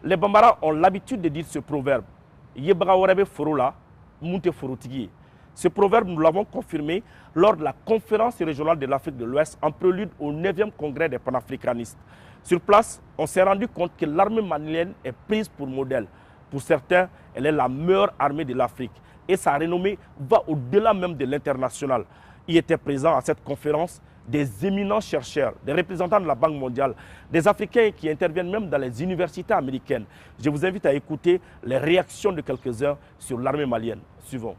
Les Bambara ont l'habitude de dire ce proverbe. Yebaga warebe forola, munte forotigi. Ce proverbe, nous l'avons confirmé lors de la conférence régionale de l'Afrique de l'Ouest en prélude au 9e congrès des panafricanistes. Sur place, on s'est rendu compte que l'armée malienne est prise pour modèle. Pour certains, elle est la meilleure armée de l'Afrique. Et sa renommée va au-delà même de l'international. Il était présent à cette conférence des éminents chercheurs, des représentants de la Banque mondiale, des Africains qui interviennent même dans les universités américaines. Je vous invite à écouter les réactions de quelques-uns sur l'armée malienne. Suivons.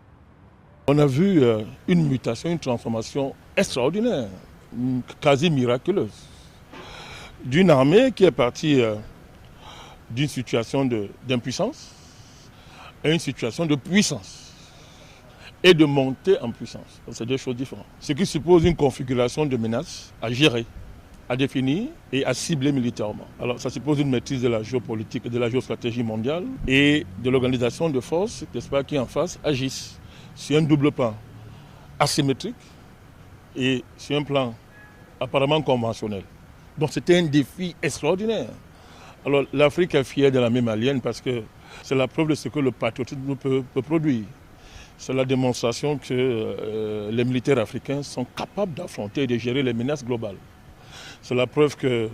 On a vu une mutation, une transformation extraordinaire, quasi miraculeuse, d'une armée qui est partie d'une situation d'impuissance à une situation de puissance et de montée en puissance. C'est deux choses différentes. Ce qui suppose une configuration de menaces à gérer, à définir et à cibler militairement. Alors ça suppose une maîtrise de la géopolitique et de la géostratégie mondiale et de l'organisation de forces, n'est-ce pas, qui en face agissent sur un double plan asymétrique et sur un plan apparemment conventionnel. Donc c'était un défi extraordinaire. Alors l'Afrique est fière de l'armée malienne parce que c'est la preuve de ce que le patriotisme peut produire. C'est la démonstration que les militaires africains sont capables d'affronter et de gérer les menaces globales. C'est la preuve que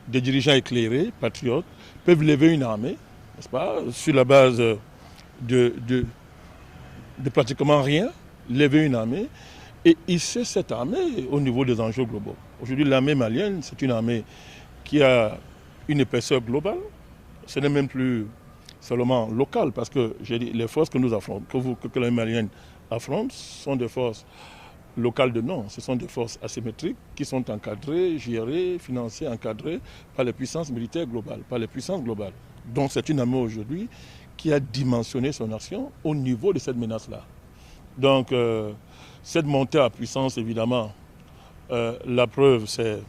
des dirigeants éclairés, patriotes, peuvent lever une armée, n'est-ce pas, sur la base de pratiquement rien, lever une armée et hisser cette armée au niveau des enjeux globaux. Aujourd'hui, l'armée malienne, c'est une armée qui a une épaisseur globale. Ce n'est même plus seulement locale, parce que j'ai dit, les forces que nous affrontons, que l'armée malienne affronte, sont des forces locales de nom. Ce sont des forces asymétriques qui sont encadrées, gérées, financées, encadrées par les puissances militaires globales, par les puissances globales. Donc c'est une armée aujourd'hui qui a dimensionné son action au niveau de cette menace-là. Donc cette montée à puissance, évidemment, la preuve, c'est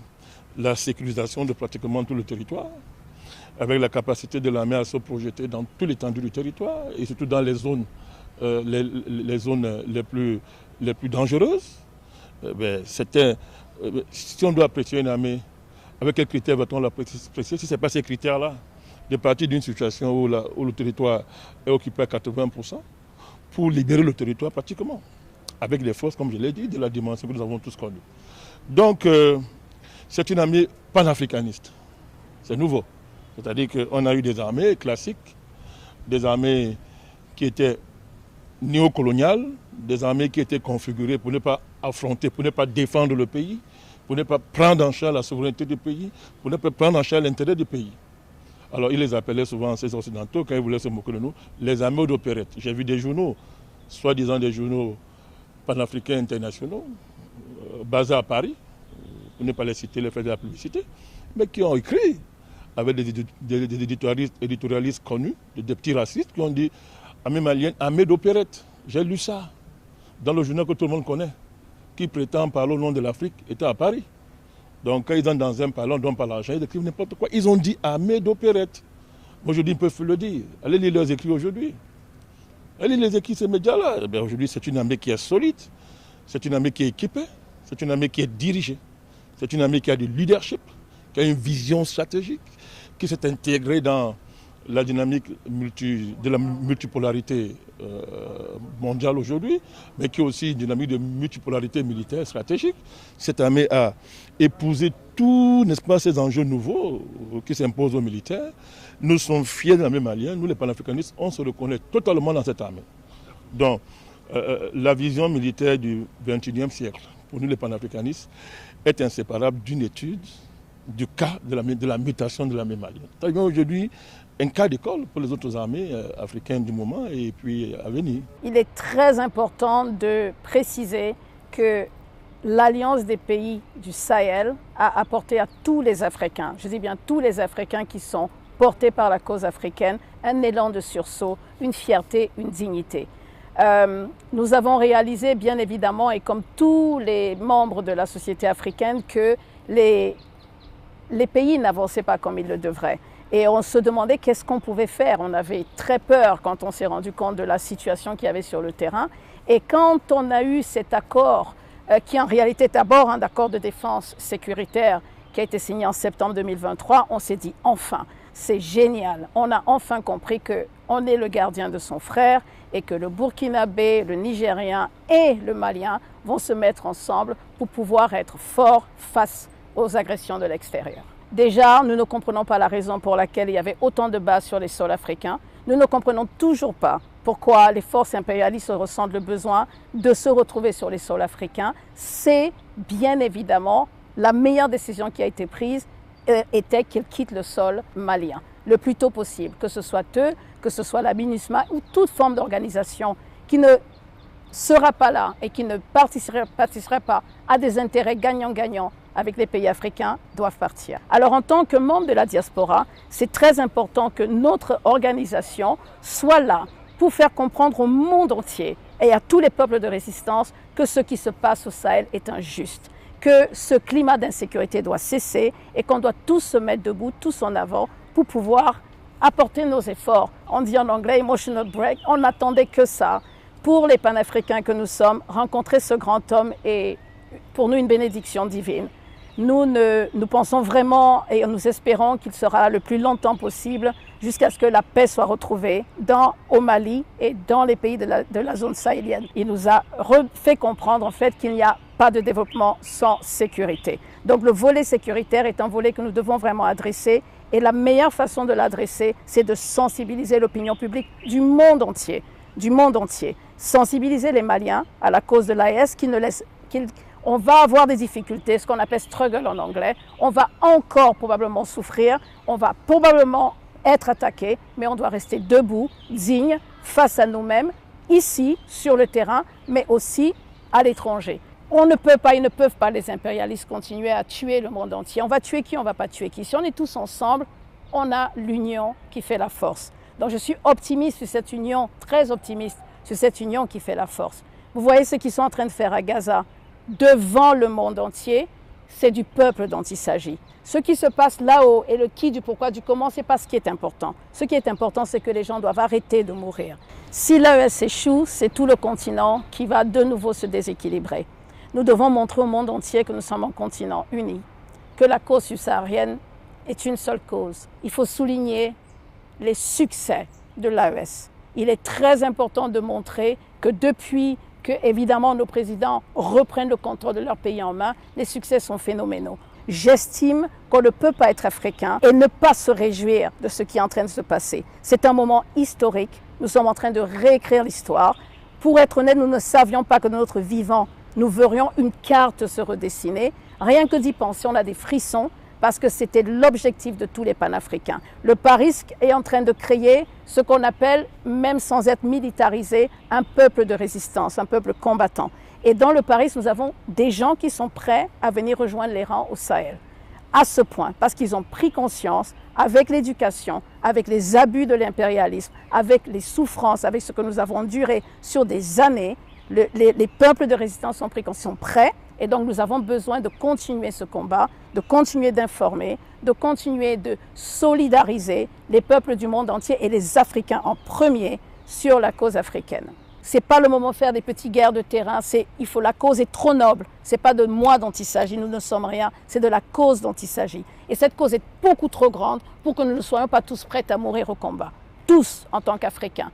la sécurisation de pratiquement tout le territoire, avec la capacité de l'armée à se projeter dans toute l'étendue du territoire, et surtout dans les zones, les zones les plus dangereuses. Si on doit apprécier une armée, avec quels critères va-t-on l'apprécier si ce n'est pas ces critères-là? De partir d'une situation où le territoire est occupé à 80%, pour libérer le territoire pratiquement, avec les forces, comme je l'ai dit, de la dimension que nous avons tous connue. Donc, c'est une armée panafricaniste. C'est nouveau. C'est-à-dire qu'on a eu des armées classiques, des armées qui étaient néocoloniales, des armées qui étaient configurées pour ne pas affronter, pour ne pas défendre le pays, pour ne pas prendre en charge la souveraineté du pays, pour ne pas prendre en charge l'intérêt du pays. Alors ils les appelaient souvent, ces occidentaux, quand ils voulaient se moquer de nous, les armées d'opérette. J'ai vu des journaux, soi-disant des journaux panafricains internationaux, basés à Paris, pour ne pas les citer, les faire de la publicité, mais qui ont écrit avec des éditorialistes connus, des petits racistes qui ont dit armée malienne, armée d'opérette. J'ai lu ça dans le journal que tout le monde connaît, qui prétend parler au nom de l'Afrique, était à Paris. Donc quand ils sont dans un parlant dont par l'argent, ils écrivent n'importe quoi. Ils ont dit armée d'opérette. Aujourd'hui, ils peuvent le dire. Allez lire leurs écrits aujourd'hui. Allez lire les écrits de ces médias-là. Eh aujourd'hui, c'est une armée qui est solide, c'est une armée qui est équipée, c'est une armée qui est dirigée, c'est une armée qui a du leadership, qui a une vision stratégique, qui s'est intégrée dans la dynamique de la multipolarité mondiale aujourd'hui, mais qui est aussi une dynamique de multipolarité militaire stratégique. Cette armée a épousé tous, n'est-ce pas, ces enjeux nouveaux qui s'imposent aux militaires. Nous sommes fiers de l'armée malienne, nous les panafricanistes, on se reconnaît totalement dans cette armée. Donc, la vision militaire du XXIe siècle, pour nous les panafricanistes, est inséparable d'une étude du cas de la mutation de l'armée malienne. C'est aujourd'hui un cas d'école pour les autres armées africaines du moment et puis à venir. Il est très important de préciser que l'Alliance des pays du Sahel a apporté à tous les Africains, je dis bien tous les Africains qui sont portés par la cause africaine, un élan de sursaut, une fierté, une dignité. Nous avons réalisé bien évidemment, et comme tous les membres de la société africaine, que les pays n'avançaient pas comme ils le devraient. Et on se demandait qu'est-ce qu'on pouvait faire. On avait très peur quand on s'est rendu compte de la situation qu'il y avait sur le terrain. Et quand on a eu cet accord, qui en réalité est d'abord un accord de défense sécuritaire qui a été signé en septembre 2023, on s'est dit enfin, c'est génial. On a enfin compris qu'on est le gardien de son frère et que le Burkinabé, le Nigérien et le Malien vont se mettre ensemble pour pouvoir être forts face aux agressions de l'extérieur. Déjà, nous ne comprenons pas la raison pour laquelle il y avait autant de bases sur les sols africains. Nous ne comprenons toujours pas pourquoi les forces impérialistes ressentent le besoin de se retrouver sur les sols africains. C'est bien évidemment la meilleure décision qui a été prise était qu'ils quittent le sol malien le plus tôt possible, que ce soit eux, que ce soit la MINUSMA ou toute forme d'organisation qui ne sera pas là et qui ne participerait pas à des intérêts gagnant-gagnant avec les pays africains doivent partir. Alors en tant que membre de la diaspora, c'est très important que notre organisation soit là pour faire comprendre au monde entier et à tous les peuples de résistance que ce qui se passe au Sahel est injuste, que ce climat d'insécurité doit cesser et qu'on doit tous se mettre debout, tous en avant pour pouvoir apporter nos efforts. On dit en anglais « emotional break », on n'attendait que ça. Pour les panafricains que nous sommes, rencontrer ce grand homme est pour nous une bénédiction divine. Nous pensons vraiment et nous espérons qu'il sera là le plus longtemps possible jusqu'à ce que la paix soit retrouvée au Mali et dans les pays de la zone sahélienne. Il nous a fait comprendre en fait qu'il n'y a pas de développement sans sécurité. Donc le volet sécuritaire est un volet que nous devons vraiment adresser et la meilleure façon de l'adresser, c'est de sensibiliser l'opinion publique du monde entier. Sensibiliser les Maliens à la cause de l'AES on va avoir des difficultés, ce qu'on appelle struggle en anglais. On va encore probablement souffrir, on va probablement être attaqué, mais on doit rester debout, digne, face à nous-mêmes, ici, sur le terrain, mais aussi à l'étranger. Ils ne peuvent pas, les impérialistes, continuer à tuer le monde entier. On va tuer qui, on ne va pas tuer qui. Si on est tous ensemble, on a l'union qui fait la force. Donc je suis optimiste sur cette union, très optimiste sur cette union qui fait la force. Vous voyez ce qu'ils sont en train de faire à Gaza. Devant le monde entier, c'est du peuple dont il s'agit. Ce qui se passe là-haut et le qui, du pourquoi, du comment, ce n'est pas ce qui est important. Ce qui est important, c'est que les gens doivent arrêter de mourir. Si l'AES échoue, c'est tout le continent qui va de nouveau se déséquilibrer. Nous devons montrer au monde entier que nous sommes un continent uni, que la cause subsaharienne est une seule cause. Il faut souligner les succès de l'AES. Il est très important de montrer que depuis que, évidemment, nos présidents reprennent le contrôle de leur pays en main, les succès sont phénoménaux. J'estime qu'on ne peut pas être africain et ne pas se réjouir de ce qui est en train de se passer. C'est un moment historique. Nous sommes en train de réécrire l'histoire. Pour être honnête, nous ne savions pas que de notre vivant, nous verrions une carte se redessiner. Rien que d'y penser, on a des frissons parce que c'était l'objectif de tous les panafricains. Le Paris est en train de créer ce qu'on appelle, même sans être militarisé, un peuple de résistance, un peuple combattant. Et dans le Paris, nous avons des gens qui sont prêts à venir rejoindre les rangs au Sahel. À ce point, parce qu'ils ont pris conscience, avec l'éducation, avec les abus de l'impérialisme, avec les souffrances, avec ce que nous avons enduré sur des années, les peuples de résistance ont pris conscience, sont prêts. Et donc nous avons besoin de continuer ce combat, de continuer d'informer, de continuer de solidariser les peuples du monde entier et les Africains en premier sur la cause africaine. Ce n'est pas le moment de faire des petites guerres de terrain, la cause est trop noble. Ce n'est pas de moi dont il s'agit, nous ne sommes rien, c'est de la cause dont il s'agit. Et cette cause est beaucoup trop grande pour que nous ne soyons pas tous prêts à mourir au combat, tous en tant qu'Africains.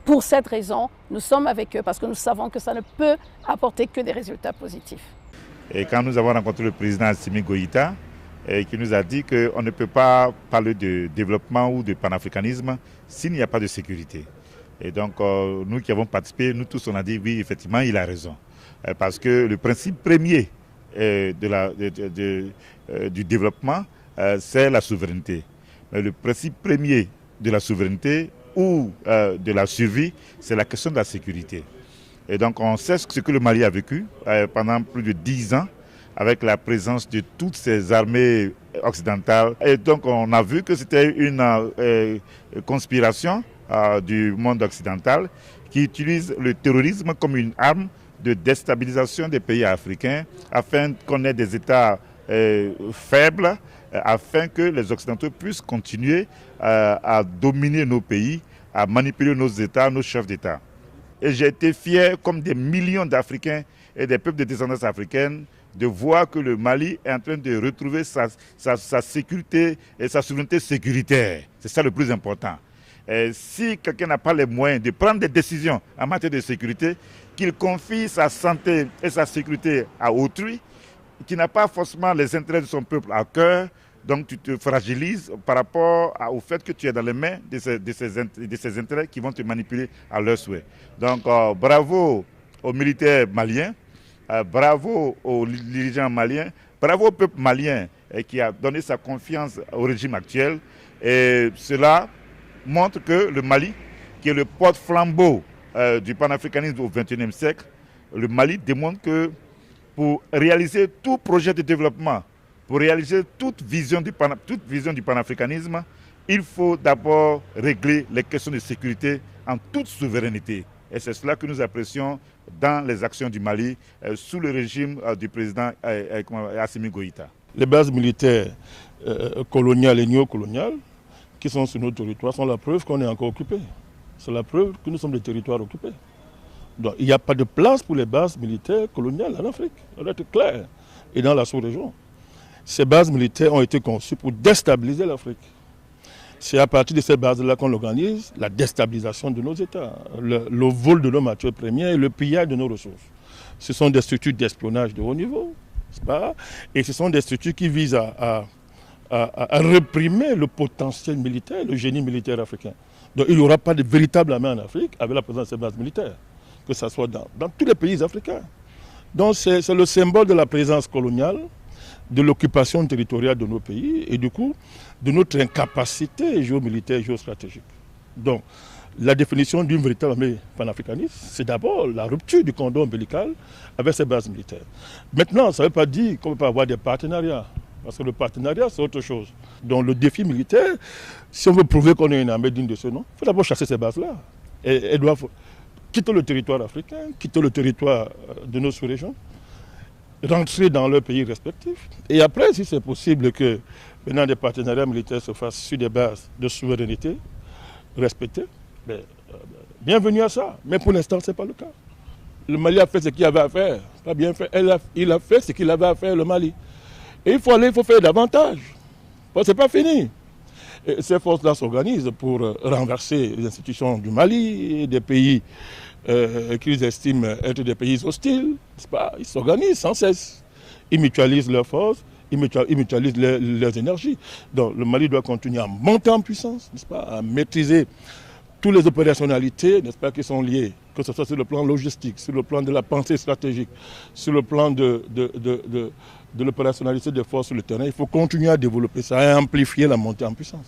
Pour cette raison, nous sommes avec eux parce que nous savons que ça ne peut apporter que des résultats positifs. Et quand nous avons rencontré le président Assimi Goïta, qui nous a dit qu'on ne peut pas parler de développement ou de panafricanisme s'il n'y a pas de sécurité. Et donc, nous qui avons participé, nous tous, on a dit oui, effectivement, il a raison. Parce que le principe premier du développement, c'est la souveraineté. Mais le principe premier de la souveraineté ou de la survie, c'est la question de la sécurité. Et donc on sait ce que le Mali a vécu pendant plus de 10 ans avec la présence de toutes ces armées occidentales. Et donc on a vu que c'était une conspiration du monde occidental qui utilise le terrorisme comme une arme de déstabilisation des pays africains afin qu'on ait des États faibles, afin que les Occidentaux puissent continuer à dominer nos pays, à manipuler nos États, nos chefs d'État. Et j'ai été fier, comme des millions d'Africains et des peuples de descendance africaine, de voir que le Mali est en train de retrouver sa sécurité et sa souveraineté sécuritaire. C'est ça le plus important. Et si quelqu'un n'a pas les moyens de prendre des décisions en matière de sécurité, qu'il confie sa santé et sa sécurité à autrui, qui n'a pas forcément les intérêts de son peuple à cœur, donc tu te fragilises par rapport au fait que tu es dans les mains de ces intérêts qui vont te manipuler à leur souhait. Donc bravo aux militaires maliens, bravo aux dirigeants maliens, bravo au peuple malien qui a donné sa confiance au régime actuel. Et cela montre que le Mali, qui est le porte-flambeau du panafricanisme au XXIe siècle, le Mali démontre que pour réaliser tout projet de développement, pour réaliser toute vision du panafricanisme, il faut d'abord régler les questions de sécurité en toute souveraineté. Et c'est cela que nous apprécions dans les actions du Mali sous le régime du président Assimi Goïta. Les bases militaires coloniales et néocoloniales qui sont sur nos territoires sont la preuve qu'on est encore occupé. C'est la preuve que nous sommes des territoires occupés. Donc il n'y a pas de place pour les bases militaires coloniales en Afrique. Ça doit être clair. Et dans la sous-région. Ces bases militaires ont été conçues pour déstabiliser l'Afrique. C'est à partir de ces bases-là qu'on organise la déstabilisation de nos États, le vol de nos matières premières et le pillage de nos ressources. Ce sont des structures d'espionnage de haut niveau, n'est-ce pas? Et ce sont des structures qui visent à réprimer le potentiel militaire, le génie militaire africain. Donc il n'y aura pas de véritable armée en Afrique avec la présence de ces bases militaires, que ce soit dans tous les pays africains. Donc c'est le symbole de la présence coloniale, de l'occupation territoriale de nos pays et du coup de notre incapacité géomilitaire et géostratégique. Donc la définition d'une véritable armée panafricaniste, c'est d'abord la rupture du cordon ombilical avec ces bases militaires. Maintenant, ça ne veut pas dire qu'on ne peut pas avoir des partenariats, parce que le partenariat c'est autre chose. Donc le défi militaire, si on veut prouver qu'on est une armée digne de ce nom, il faut d'abord chasser ces bases-là. Et elles doivent quitter le territoire africain, quitter le territoire de nos sous-régions, rentrer dans leurs pays respectifs. Et après, si c'est possible que maintenant des partenariats militaires se fassent sur des bases de souveraineté respectées, bienvenue à ça. Mais pour l'instant, ce n'est pas le cas. Le Mali a fait ce qu'il avait à faire. Pas bien fait. Il a fait ce qu'il avait à faire, le Mali. Et il faut faire davantage. Ce n'est pas fini. Et ces forces-là s'organisent pour renverser les institutions du Mali et des pays qu'ils estiment être des pays hostiles. Ils s'organisent sans cesse. Ils mutualisent leurs forces, ils mutualisent leurs énergies. Donc le Mali doit continuer à monter en puissance, n'est-ce pas, à maîtriser toutes les opérationnalités, n'est-ce pas, qui sont liées, que ce soit sur le plan logistique, sur le plan de la pensée stratégique, sur le plan de l'opérationnalité des forces sur le terrain. Il faut continuer à développer ça et à amplifier la montée en puissance.